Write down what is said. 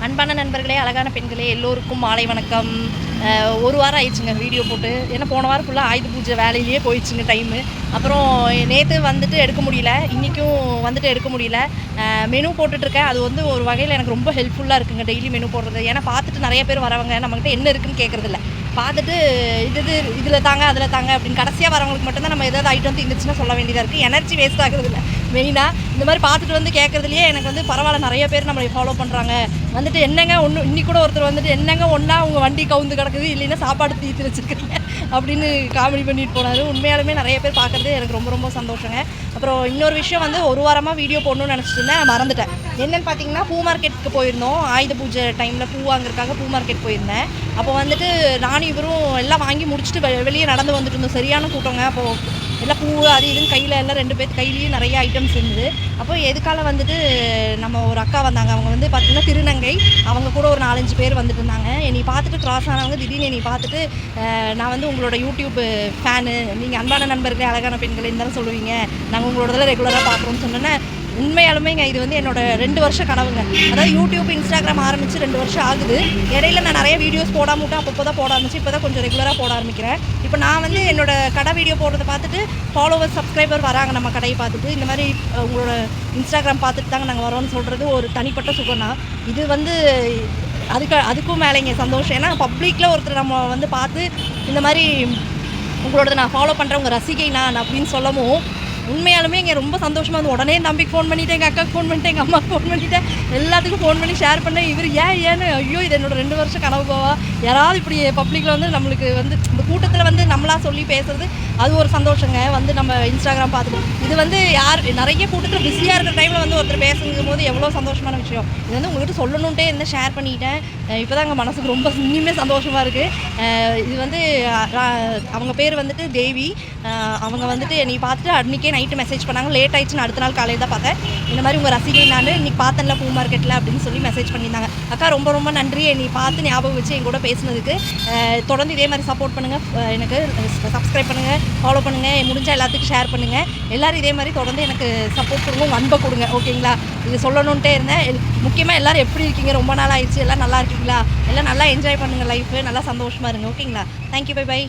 அன்பான நண்பர்களே, அழகான பெண்களே, எல்லோருக்கும் மாலை வணக்கம். ஒரு வாரம் ஆயிடுச்சுங்க வீடியோ போட்டு. ஏன்னா போன வாரம் ஃபுல்லாக ஆயுத பூஜை வேலையிலேயே போயிடுச்சுங்க டைமு. அப்புறம் நேற்று வந்துட்டு எடுக்க முடியல, இன்றைக்கும் வந்துட்டு எடுக்க முடியல. மெனு போட்டுட்ருக்கேன். அது வந்து ஒரு வகையில் எனக்கு ரொம்ப ஹெல்ப்ஃபுல்லாக இருக்குங்க டெய்லி மெனு போடுறது. ஏன்னா பார்த்துட்டு நிறைய பேர் வரவங்க நம்மகிட்ட என்ன இருக்குன்னு கேட்குறதில்ல. பார்த்துட்டு இதில் தாங்க அதில் தாங்க அப்படின்னு கடைசியாக வரவங்களுக்கு மட்டும்தான் நம்ம ஏதாவது ஐட்டம் இருந்துச்சுன்னா சொல்ல வேண்டியதாக இருக்குது. எனர்ஜி வேஸ்ட் ஆகுறது இல்லை மெயினாக. இந்த மாதிரி பார்த்துட்டு வந்து கேட்குறதுலையே எனக்கு வந்து பரவாயில்ல, நிறைய பேர் நம்மளை ஃபாலோ பண்ணுறாங்க. வந்துட்டு என்னங்க ஒன்று இன்னி கூட ஒருத்தர் வந்துட்டு என்னங்க ஒன்றா உங்கள் வண்டி கவுந்து கிடக்குது, இல்லைன்னா சாப்பாடு தீர்த்து வச்சுருக்கீங்க அப்படின்னு காமெடி பண்ணிட்டு போனார். உண்மையாலுமே நிறைய பேர் பார்க்குறது எனக்கு ரொம்ப ரொம்ப சந்தோஷங்க. அப்புறம் இன்னொரு விஷயம் வந்து ஒரு வாரமாக வீடியோ போடணும்னு நினச்சிட்டு இருந்தேன், நான் மறந்துட்டேன். என்னென்னு பார்த்தீங்கன்னா, பூ மார்க்கெட்டுக்கு போயிருந்தோம். ஆயுத பூஜை டைமில் பூ வாங்குறதுக்காக பூ மார்க்கெட் போயிருந்தேன். அப்போ வந்துட்டு நானும் இவரும் எல்லாம் வாங்கி முடிச்சுட்டு வெளியே நடந்து வந்துட்டு இருந்தோம். சரியான கூட்டங்க. அப்போது எல்லாம் பூ அது இதுன்னு கையில் எல்லாம் 2 பேர் கையிலையும் நிறைய ஐட்டம்ஸ் இருந்தது. அப்போ எதுக்கால வந்துட்டு நம்ம ஒரு அக்கா வந்தாங்க. அவங்க வந்து பார்த்திங்கன்னா திருநங்கை. அவங்க கூட ஒரு 4-5 பேர் வந்துட்டு இருந்தாங்க. என்னை பார்த்துட்டு கிராஸ் ஆனவங்க திடீர்னு என்னை பார்த்துட்டு, நான் வந்து உங்களோட யூடியூப் ஃபேனு, நீங்கள் அன்பான நண்பர்களே அழகான பெண்களே இருந்தாலும் சொல்லுவீங்க, நாங்கள் உங்களோடதெல்லாம் ரெகுலராக பார்க்குறோம்னு சொன்னேன்னா, உண்மையாலுமேங்க இது வந்து என்னோட 2 வருஷ கனவுங்க. அதாவது யூடியூப் இன்ஸ்டாகிராம் ஆரம்பித்து 2 வருஷம் ஆகுது. இடையில நான் நிறைய வீடியோஸ் போடாம விட்டேன். அப்போ தான் போட ஆரம்பிச்சு. இப்போ தான் கொஞ்சம் ரெகுலராக போட ஆரம்பிக்கிறேன். இப்போ நான் வந்து என்னோட கடை வீடியோ போடுறத பார்த்துட்டு ஃபாலோவர்ஸ் சப்ஸ்கிரைபர் வராங்க நம்ம கடையை பார்த்துட்டு. இந்த மாதிரி உங்களோட இன்ஸ்டாகிராம் பார்த்துட்டு தாங்க நாங்கள் வரோம்னு சொல்கிறது ஒரு தனிப்பட்ட சுகம் தான். இது வந்து அதுக்கும் மேலேங்க சந்தோஷம். ஏன்னா பப்ளிக்கில் ஒருத்தர் நம்ம வந்து பார்த்து இந்த மாதிரி உங்களோட நான் ஃபாலோ பண்ணுறேன், உங்கள் ரசிகை நான் அப்படின்னு சொல்லவும் உண்மையாலுமே இங்கே ரொம்ப சந்தோஷமாக வந்து உடனே என் தம்பிக்கு ஃபோன் பண்ணிவிட்டேன், எங்கள் அக்காவுக்கு ஃபோன் பண்ணிட்டேன், எங்கள் அம்மாவுக்கு ஃபோன் பண்ணிவிட்டேன், எல்லாத்துக்கும் ஃபோன் பண்ணி ஷேர் பண்ணேன். இவர் ஏன்னு ஐயோ இது என்னோட 2 வருஷம் கனவு போவா, யாராவது இப்படி பப்ளிக்கில் வந்து நம்மளுக்கு வந்து இந்த கூட்டத்தில் வந்து நம்மளாக சொல்லி பேசுறது அது ஒரு சந்தோஷங்க. வந்து நம்ம இன்ஸ்டாகிராம் பார்த்துட்டு இது வந்து நிறைய கூட்டத்தில் பிஸியாக இருக்கிற டைமில் வந்து ஒருத்தர் பேசுங்கும் போது எவ்வளோ சந்தோஷமான விஷயம். இது வந்து உங்கள்கிட்ட சொல்லணுன்ட்டே இருந்து ஷேர் பண்ணிட்டேன். இப்போ தான் எங்கள் மனசுக்கு ரொம்ப இன்னுமே சந்தோஷமாக இருக்குது. இது வந்து அவங்க பேர் வந்துட்டு தேவி. அவங்க வந்துட்டு என்னை பார்த்துட்டு அன்றைக்கே நைட்டு மெசேஜ் பண்ணாங்க. லேட் ஆயிடுச்சுன்னு அடுத்த நாள் காலையில் தான் பார்த்தேன். இந்த மாதிரி உங்கள் ரசிகை நான் இன்றைக்கி பார்த்தேன்ல பூ மார்க்கெட்டில் அப்படின்னு சொல்லி மெசேஜ் பண்ணியிருந்தாங்க. அக்கா ரொம்ப ரொம்ப நன்றி என்னை பார்த்து ஞாபகம் வச்சு என் கூட பேசுனதுக்கு. தொடர்ந்து இதே மாதிரி சப்போர்ட் பண்ணுங்கள், எனக்கு சப்ஸ்கிரைப் பண்ணுங்கள், ஃபாலோ பண்ணுங்கள், முடிஞ்சால் எல்லாத்துக்கும் ஷேர் பண்ணுங்கள். எல்லோரும் இதே மாதிரி தொடர்ந்து எனக்கு சப்போர்ட் கொடுங்க, உங்கள் அன்பை கொடுங்க. ஓகேங்களா? இது சொல்லணுன்ட்டே இருந்தேன். முக்கியமாக எல்லோரும் எப்படி இருக்கீங்க, ரொம்ப நாள் ஆயிடுச்சு, எல்லாம் நல்லா இருக்கீங்களா, எல்லாம் நல்லா என்ஜாய் பண்ணுங்கள் லைஃபு, நல்லா சந்தோஷமாக இருங்க. ஓகேங்களா? Thank you, bye by.